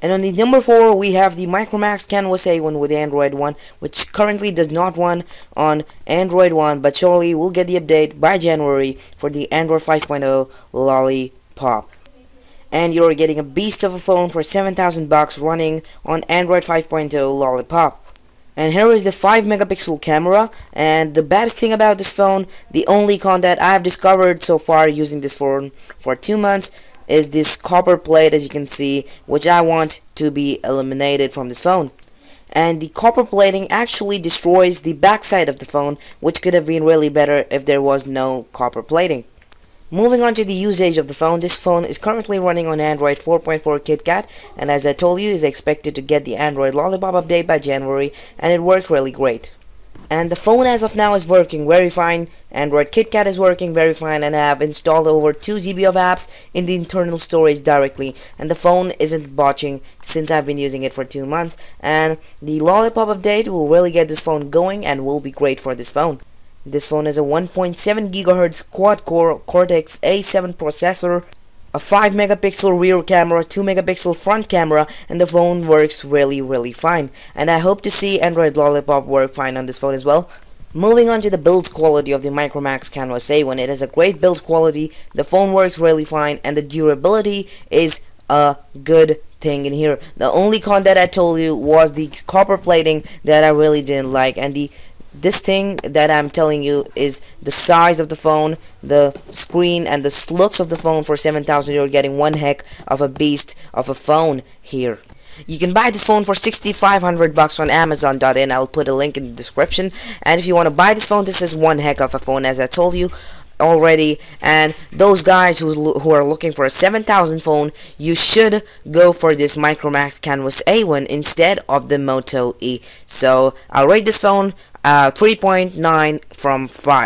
And on the number 4, we have the Micromax Canvas A1 with Android One, which currently does not run on Android One, but surely we'll get the update by January for the Android 5.0 Lollipop. And you're getting a beast of a phone for 7,000 bucks running on Android 5.0 Lollipop. And here is the 5 megapixel camera, and the baddest thing about this phone, the only con that I've discovered so far using this phone for 2 months, is this copper plate, as you can see, which I want to be eliminated from this phone. And the copper plating actually destroys the backside of the phone, which could have been really better if there was no copper plating. Moving on to the usage of the phone, this phone is currently running on Android 4.4 Kitkat, and as I told you, is expected to get the Android Lollipop update by January, and it worked really great. And the phone as of now is working very fine. Android Kitkat is working very fine, and I have installed over 2 GB of apps in the internal storage directly, and the phone isn't botching since I've been using it for 2 months, and the Lollipop update will really get this phone going and will be great for this phone. This phone has a 1.7 GHz quad-core Cortex A7 processor, a 5 megapixel rear camera, 2 megapixel front camera, and the phone works really fine. And I hope to see Android Lollipop work fine on this phone as well. Moving on to the build quality of the Micromax Canvas A1, it has a great build quality, the phone works really fine, and the durability is a good thing in here. The only con that I told you was the copper plating that I really didn't like, and this thing that I'm telling you is the size of the phone, the screen, and the looks of the phone. For 7,000, you're getting one heck of a beast of a phone here. You can buy this phone for 6,500 bucks on Amazon.in. I'll put a link in the description. And if you want to buy this phone, this is one heck of a phone, as I told you already. And those guys who are looking for a 7,000 phone, you should go for this Micromax Canvas A1 instead of the Moto E. So I'll rate this phone 3.9 from 5.